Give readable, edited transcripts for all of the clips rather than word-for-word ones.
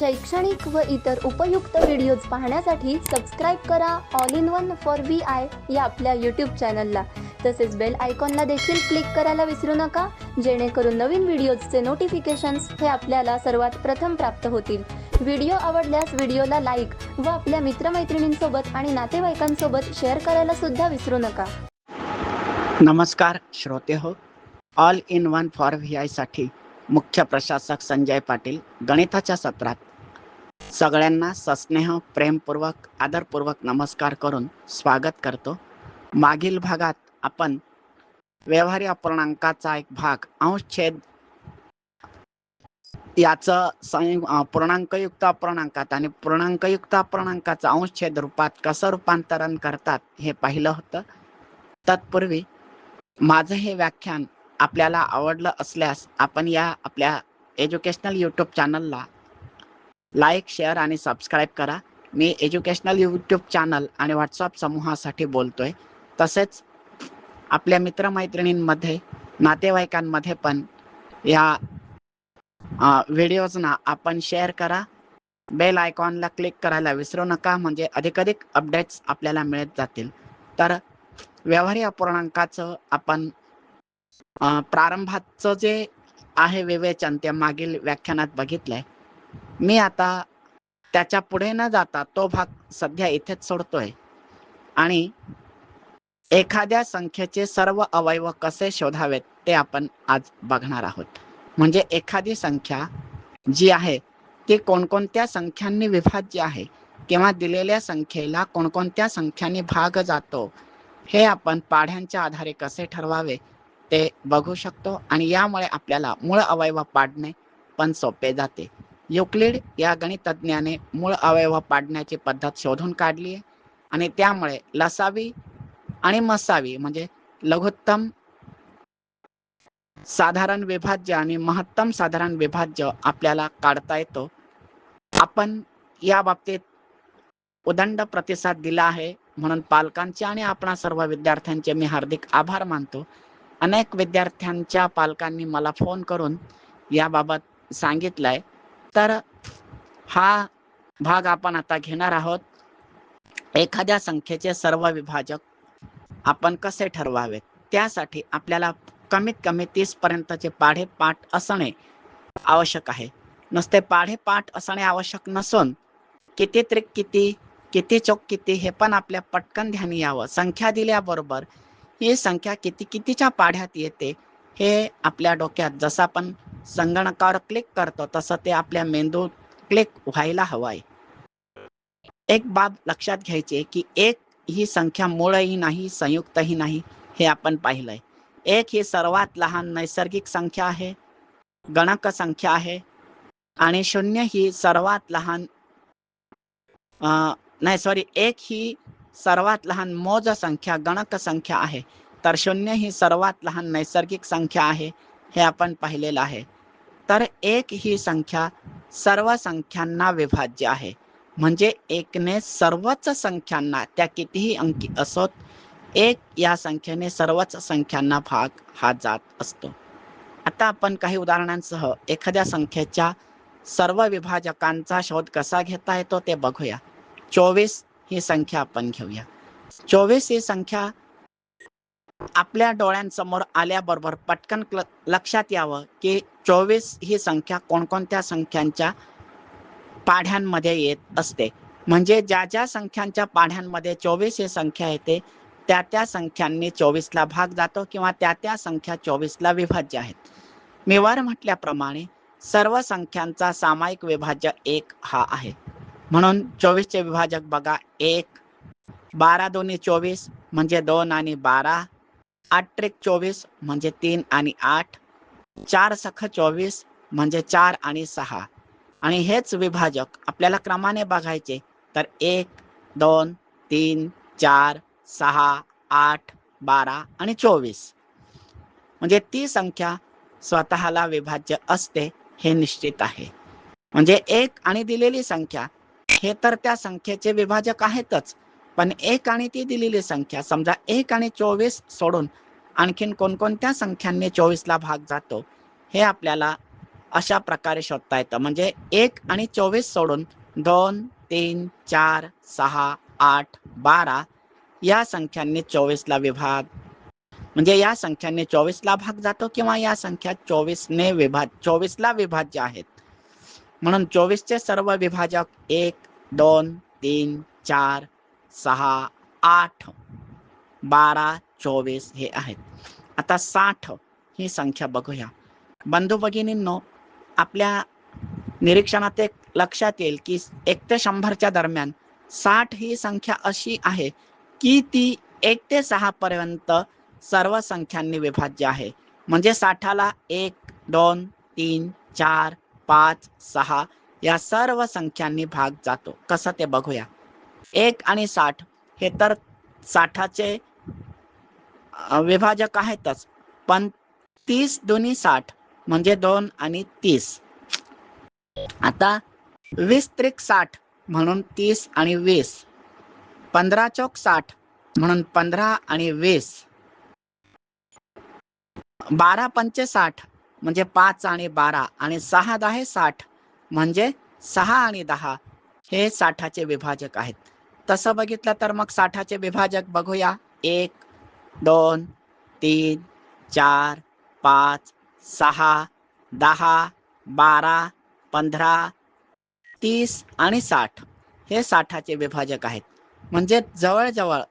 शैक्षणिक व इतर उपयुक्त व्हिडिओज पाहण्यासाठी सबस्क्राईब करा all in one for VI या आपल्या यूट्यूब चॅनलला. तसेच बेल आयकॉनला देखील क्लिक करायला विसरू नका, जेणेकरून नवीन व्हिडिओजचे नोटिफिकेशन्स हे आपल्याला सर्वात प्रथम प्राप्त होतील. व्हिडिओ आवडल्यास व्हिडिओला लाईक व आपल्या मित्रमैत्रिणींसोबत आणि नातेवाईकांसोबत शेअर करायला सुद्धा विसरू नका. नमस्कार श्रोते हो, all in one for VI साठी मुख्य प्रशासक संजय पाटील गणिताच्या सत्रात सगळ्यांना सस्नेह, प्रेमपूर्वक, आदरपूर्वक नमस्कार करून स्वागत करतो. मागील भागात आपण व्यवहारी अपूर्णांकाचा एक भाग अंशछेद याचं पूर्णांकयुक्त अपूर्णांकात आणि पूर्णांकयुक्त अपूर्णांकाचं अंशछेद रूपात कसं रूपांतरण करतात हे पाहिलं होतं. तत्पूर्वी माझं हे व्याख्यान आपल्याला आवडलं असल्यास आपण या आपल्या एज्युकेशनल यूट्यूब चॅनलला लाईक, शेअर आणि सबस्क्राईब करा. मी एज्युकेशनल यूट्यूब चॅनल आणि व्हॉट्सअप समूहासाठी बोलतोय. तसेच आपल्या मित्रमैत्रिणींमध्ये, नातेवाईकांमध्ये पण या व्हिडिओजना आपण शेअर करा. बेल आयकॉनला क्लिक करायला विसरू नका, म्हणजे अधिकाधिक अपडेट्स आपल्याला मिळत जातील. तर व्यवहारी अपूर्णांकाचं आपण प्रारंभाचं जे आहे विवेचन ते मागील व्याख्यानात बघितलंय. मी आता त्याच्या पुढे न जाता तो भाग सध्या इथेच सोडतोय आणि एखाद्या संख्येचे सर्व अवयव कसे शोधावेत ते आपण आज बघणार आहोत. म्हणजे एखादी संख्या जी आहे ती कोणकोणत्या संख्यांनी विभाज्य आहे किंवा दिलेल्या संख्येला कोणकोणत्या संख्यांनी भाग जातो हे आपण पाढ्यांच्या आधारे कसे ठरवावे ते बघू शकतो. आणि यामुळे आपल्याला मूळ अवयव पाडणे पण सोपे जाते. युक्लिड या गणितज्ञाने मूळ अवयव पाडण्याची पद्धत शोधून काढली आहे आणि त्यामुळे लसावी आणि मसावी म्हणजे लघुत्तम साधारण विभाज्य आणि महत्तम साधारण विभाज्य आपल्याला काढता येतो. आपण या बाबतीत उदंड प्रतिसाद दिला आहे, म्हणून पालकांचे आणि आपणा सर्व विद्यार्थ्यांचे मी हार्दिक आभार मानतो. अनेक विद्यार्थ्यांच्या पालकांनी मला फोन करून याबाबत सांगितलंय. तर हा भाग आपण आता घेणार आहोत. एखाद्या संख्येचे सर्व विभाजक आपण कसे ठरवावेत त्यासाठी आपल्याला कमीत कमी 30 पर्यंतचे पाढे पाठ असणे आवश्यक आहे. नुसते पाढे पाठ असणे आवश्यक नसून किती त्रिक किती, किती चौक किती हे पण आपल्या पटकन ध्यानी यावं. संख्या दिल्याबरोबर ही संख्या किती कितीच्या पाढ्यात येते हे आपल्या डोक्यात, जसं आपण संगणकावर क्लिक करतो तसं ते आपल्या मेंदूत क्लिक व्हायला हवंय. एक बाब लक्षात घ्यायची की एक ही संख्या मूळही नाही, संयुक्तही नाही, हे आपण पाहिलंय. एक ही सर्वात लहान नैसर्गिक संख्या आहे, गणक संख्या आहे. आणि शून्य ही सर्वात लहान एक ही सर्वात लहान मोज संख्या गणक संख्या आहे, तर शून्य ही सर्वात लहान नैसर्गिक संख्या आहे, हे आपण पाहिलेलं आहे. तर एक ही संख्या सर्व संख्यांना विभाज्य आहे. म्हणजे एकने सर्वच संख्यांना, त्या कितीही अंकी असोत, एक या संख्येने सर्वच संख्यांना भाग हा जात असतो. आता आपण काही उदाहरणांसह एखाद्या संख्येच्या सर्व विभाजकांचा शोध कसा घेता येतो ते बघूया. 24 ही संख्या आपण घेऊया. 24 ही संख्या आपल्या डोळ्यांसमोर आल्याबरोबर पटकन लक्षात यावं की 24 ही संख्या कोणकोणत्या संख्यांच्या पाढ्यांमध्ये येत असते. म्हणजे ज्या ज्या संख्यांच्या पाढ्यांमध्ये 24 ही संख्या येते त्या त्या संख्यांनी 24ला भाग जातो किंवा त्या त्या संख्या 24ला विभाज्य आहेत. मी वर म्हटल्याप्रमाणे सर्व संख्यांचा सामायिक विभाज्य 1 हा आहे. म्हणून 24चे विभाजक बघा. 1, 12 दोन्ही 24 म्हणजे 2 आणि 12, 8 त्रिक 24 म्हणजे 3 आणि 8, 4 सख 24 म्हणजे 4 आणि 6. आणि हेच विभाजक आपल्याला क्रमाने बघायचे तर 1, 2, 3, 4, 6, 8, 12 आणि 24. म्हणजे ती संख्या स्वतःला विभाज्य असते हे निश्चित आहे. म्हणजे 1 आणि दिलेली संख्या हे तर त्या संख्येचे विभाजक आहेतच, पण 1 आणि ती दिलेली संख्या, समजा 1 आणि 24 सोडून आणखीन कोणकोणत्या संख्यांनी 24ला भाग जातो हे आपल्याला अशा प्रकारे शोधता येतं. म्हणजे 1 आणि 24 सोडून 2, 3, 4, 6, 8, 12 या संख्यांनी 24 ला म्हणजे या संख्यांनी 24 ला भाग जातो किंवा या संख्या 24 ला विभाज्य आहेत. म्हणून 24 चे सर्व विभाजक 1, 2, 3, 4, 6, 8, 12, 24 हे आहेत. आता 60 ही संख्या बघूया. बंधू भगिनींनो, आपल्या निरीक्षणात एक लक्षात येईल की 1 ते 100च्या दरम्यान 60 ही संख्या अशी आहे की ती 1 ते 6 पर्यंत सर्व संख्यांनी विभाज्य आहे. म्हणजे 60ला 1, 2, 3, 4, 5, 6 या सर्व संख्यांनी भाग जातो. कसं ते बघूया. 1 आणि 60 हे तर 60चे विभाजक आहेतच, पण 30 दुनी 60 म्हणजे 2 आणि 30. आता 20 त्रिक 60 म्हणून 30 आणि 20. 15 चौक 60 म्हणून 15 आणि 20. 12 पंचे 60 म्हणजे 5 आणि 12 आणि 6 दहे 60 म्हणजे 6 आणि 10 हे 60चे विभाजक आहेत. तसं बघितलं तर मग 60चे विभाजक बघूया. 1, 2, 3, 4, 5, 6, 10, 12, 15, 30 आणि 60 हे 60चे विभाजक आहेत. म्हणजे जवळजवळ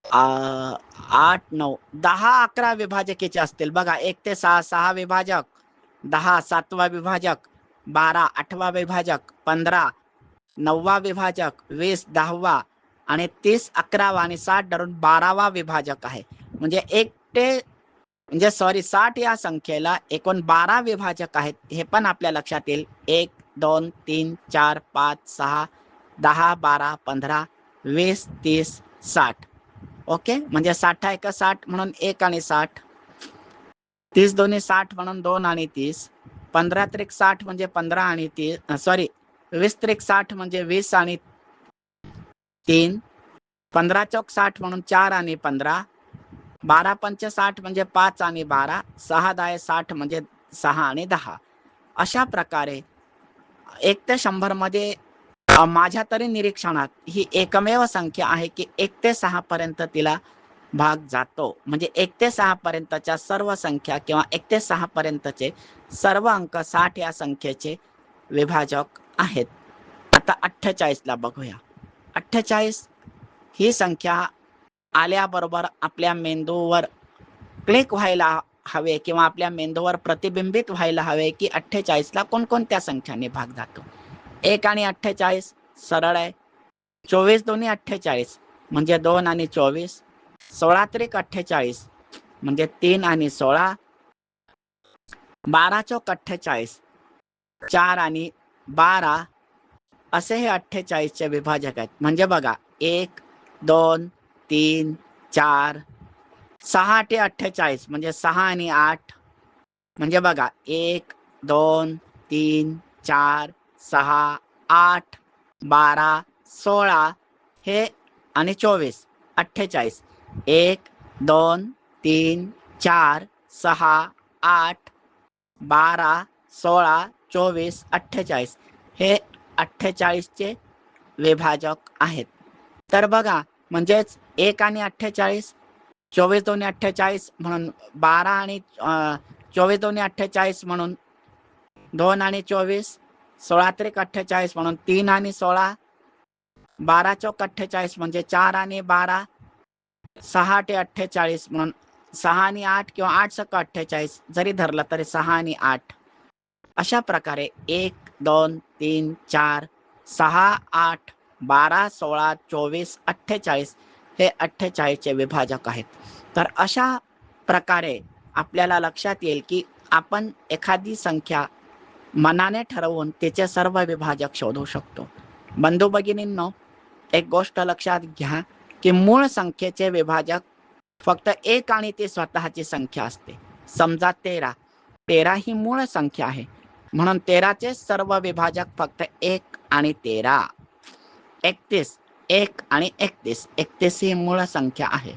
8, 9, 10, 11 विभाजकीचे असतील. बघा 1 ते 6 6 विभाजक, 10 7वा विभाजक, 12 8वा विभाजक, 15 9वा विभाजक, 20 10वा आणि 30 11वा आणि 60 धरून 12वा विभाजक आहे. म्हणजे 60 या संख्येला एकूण 12 विभाजक आहेत. हे पण आपल्या लक्षात येईल. 1 2 3 4 5 6 10 12 15 20 30 60. ओके, म्हणजे 60 एक 60 म्हणून 1 आणि 60, 30 दोन्ही 60 म्हणून 2 आणि 30, 15 त्रिक 60 म्हणजे 15 आणि 30, 20 त्रिक 60 म्हणजे 20 आणि 3, 15 चौक 60 म्हणून 4 आणि 15, 12 पंचे 60 म्हणजे 5 आणि 12, 6 10 60 म्हणजे 6 आणि 10. अशा प्रकारे 1 ते 100 मध्ये माझ्या तरी निरीक्षणात ही एकमेव संख्या आहे की 1 ते 6 पर्यंत तिला भाग जातो. म्हणजे 1 ते 6 पर्यंतच्या सर्व संख्या किंवा 1 ते 6 पर्यंतचे सर्व अंक 60 या संख्येचे विभाजक आहेत. आता 48 ला बघूया. 48 ही संख्या आल्याबरोबर आपल्या मेंदूवर क्लिक व्हायला हवे किंवा आपल्या मेंदूवर प्रतिबिंबित व्हायला हवे की 48 ला कोणकोणत्या संख्यांनी भाग जातो. 1 आणि 48 सरळ आहे. 24 दोन्ही 48 म्हणजे 2 आणि 24. 16 त्रिक 48 म्हणजे 3 आणि 16. 12 चौक 48 4 आणि 12 असे हे 48चे विभाजक आहेत. म्हणजे बघा 1 2 3 4 6 ते 48 म्हणजे 6 आणि 8. म्हणजे बघा 1 2 3 4 6 8 12 16 हे आणि 24 48. 1 2 3 4 6 8 12 16 24 48 हे 48चे विभाजक आहेत. तर बघा म्हणजेच 1 आणि 48, 24 दोन्ही 48 म्हणून 12 आणि 24 दोन्ही 48 म्हणून 2 आणि 24, 16 त्रिक 48 म्हणून 3 आणि 16, 12 चौक 48 म्हणजे 4 आणि 12, 6 ते 48 म्हणून 6 आणि 8 किंवा 8 सक 48 जरी धरलं तरी 6 आणि 8. अशा प्रकारे 1 2 3 4 6 8 12 16 24 48 हे 48चे विभाजक आहेत. तर अशा प्रकारे आपल्याला लक्षात येईल की आपण एखादी संख्या मनाने ठरवून तिचे सर्व विभाजक शोधू शकतो. बंधू भगिनींनो, एक गोष्ट लक्षात घ्या की मूळ संख्येचे विभाजक फक्त 1 आणि ती स्वतःची संख्या असते. समजा 13 ही मूळ संख्या आहे, म्हणून 13चे सर्व विभाजक फक्त 1 आणि 13. 31 1 आणि 31 ही मूळ संख्या आहे.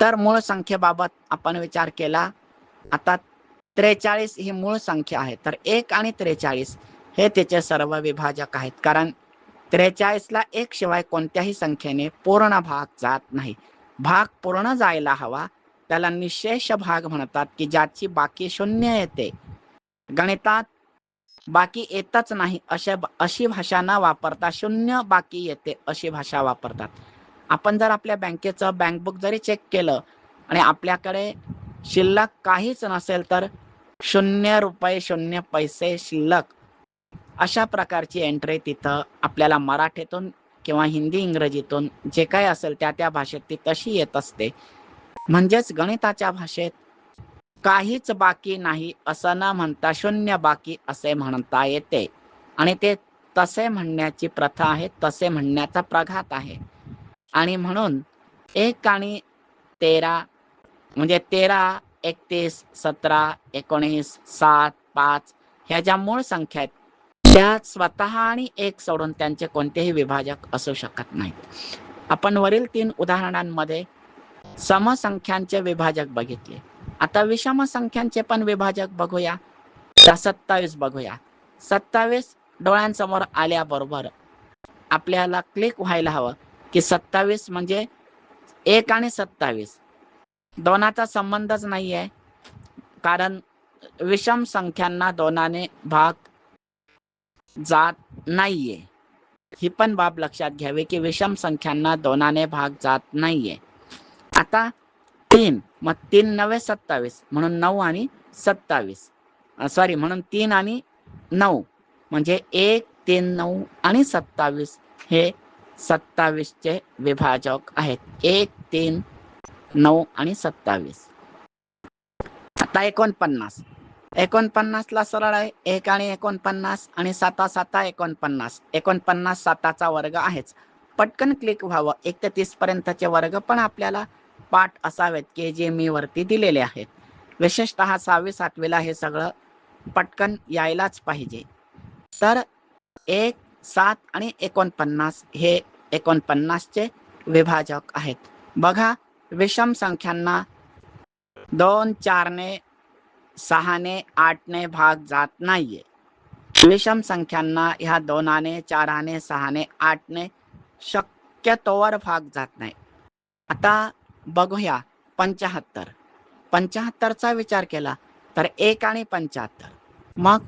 तर मूळ संख्येबाबत आपण विचार केला. आता 43 ही मूळ संख्या आहे. तर 1 आणि 43 हे त्याचे सर्व विभाजक आहेत. कारण 43 ला 1 शिवाय कोणत्याही संख्येने पूर्ण भाग जात नाही. भाग पूर्ण जायला हवा त्याला निशेष भाग म्हणतात, की ज्याची बाकी शून्य येते. गणितात बाकी येतच नाही अशी भाषा न वापरता शून्य बाकी येते अशी भाषा वापरतात. आपण जर आपल्या बँकेचं बँक जरी चेक केलं आणि आपल्याकडे शिल्लक काहीच नसेल तर 0 रुपये 0 पैसे शिल्लक अशा प्रकारची एंट्री तिथं आपल्याला मराठीतून किंवा हिंदी इंग्रजीतून जे काय असेल त्या भाषेत ती तशी येत असते. म्हणजेच गणिताच्या भाषेत काहीच बाकी नाही असं न म्हणता शून्य बाकी असे म्हणता येते. आणि ते तसे म्हणण्याची प्रथा आहे, तसे म्हणण्याचा प्रघात आहे. आणि म्हणून 1 आणि 13 म्हणजे 13, 31, 17, 19, 7, 5 ह्या ज्या मूळ संख्या आहेत त्या स्वतः आणि 1 सोडून त्यांचे कोणतेही विभाजक असू शकत नाहीत. आपण वरील 3 उदाहरणांमध्ये समसंख्यांचे विभाजक बघितले. आता विषम संख्यांचे पण विभाजक बघूया. 27 बघूया. 27 डोळ्यांसमोर आल्याबरोबर आपल्याला क्लिक व्हायला हवं की 27 म्हणजे 1 आणि 27 दोनाचा संबंधच नाहीये. कारण विषम संख्यांना दोनाने भाग जात नाहीये. ही पण बाब लक्षात घ्यावी की विषम संख्यांना दोनाने भाग जात नाहीये. आता 3 मग 3 9 27 म्हणून 9 आणि 27 सॉरी म्हणून 3 आणि 9 म्हणजे 1 3 9 आणि 27 हे 27 चे विभाजक आहेत. 1 3 9 आणि 27. आता 49. 49 ला सरळ आहे 1 आणि 49 आणि 7 7 49. 49 7चा वर्ग आहेच. पटकन क्लिक व्हावं. 1 ते 30 पर्यंतचे वर्ग पण आपल्याला पाठ असावेत की जे मी वरती दिलेले आहेत. विशेषतः 6वी 7वीला हे सगळं पटकन यायलाच पाहिजे. तर 1 7 आणि 49 हे 49 चे विभाजक आहेत. बघा विषम संख्यांना 2 4 ने 6 ने 8 ने भाग जात नाहीये. विषम संख्यांना ह्या 2 ने 4 ने 6 ने 8 ने शक्यतोवर भाग जात नाही. आता बघूया 75. 75चा विचार केला तर 1 आणि 75 मग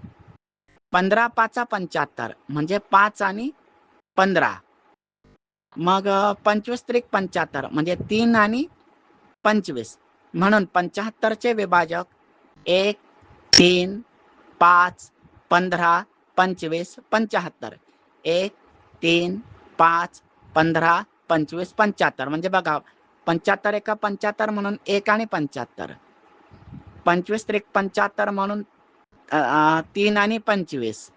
15 5 75 म्हणजे 5 आणि 15 मग 25 त्रिक 75 म्हणजे 3 आणि 25 म्हणून 75 चे विभाजक 1 3 5 15 25 75 1 3 5 15 25 75 म्हणजे बघा 75 एका 75 म्हणून 1 आणि 75 25 त्रिक 75 म्हणून 3 आणि 25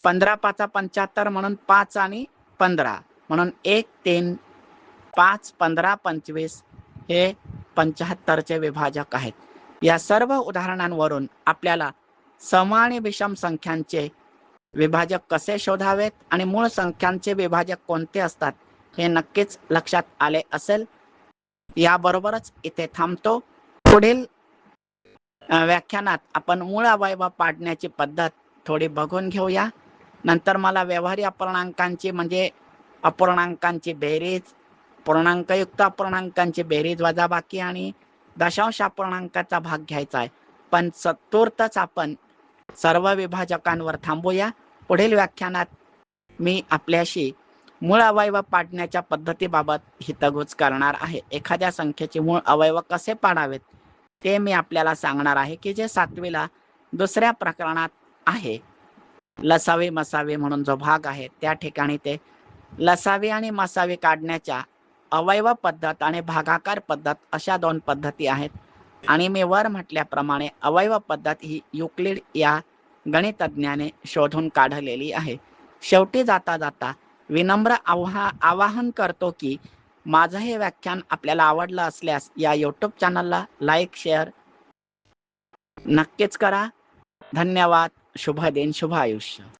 15 5 75 म्हणून 5 आणि 15 म्हणून 1 3 5 15 25 हे 75 चे विभाजक आहेत. या सर्व उदाहरणांवरून आपल्याला सम आणि विषम संख्यांचे विभाजक कसे शोधावेत आणि मूळ संख्यांचे विभाजक कोणते असतात हे नक्कीच लक्षात आले असेल. याबरोबरच इथे थांबतो. पुढील व्याख्यानात आपण मूळ अवयव पाडण्याची पद्धत थोडी बघून घेऊया. नंतर मला व्यवहारी अपूर्णांकांची म्हणजे अपूर्णांकांची बेरीज, पूर्णांकयुक्त अपूर्णांकांची बेरीज वजाबाकी आणि दशांश अपूर्णांकाचा भाग घ्यायचा आहे. पण सत्वरतच आपण सर्व विभाजकांवर थांबूया. पुढील व्याख्यानात मी आपल्याशी मूळ अवयव पाडण्याच्या पद्धतीबाबत हितगुज करणार आहे. एखाद्या संख्येचे मूळ अवयव कसे पाडावेत ते मी आपल्याला सांगणार आहे की जे 7वीला दुसऱ्या प्रकरणात आहे. लसावी मसावी म्हणून जो भाग आहे त्या ठिकाणी ते लसावी आणि मसावी काढण्याच्या अवयव पद्धत आणि भागाकार पद्धत अशा 2 पद्धती आहेत. आणि मी वर म्हटल्याप्रमाणे अवयव पद्धत ही युक्लिड या गणितज्ञाने शोधून काढलेली आहे. शेवटी जाता जाता विनम्र आवाहन करतो की माझं हे व्याख्यान आपल्याला आवडलं असल्यास या YouTube चॅनलला लाईक शेअर नक्कीच करा. धन्यवाद. शुभ दिन, शुभ आयुष्य.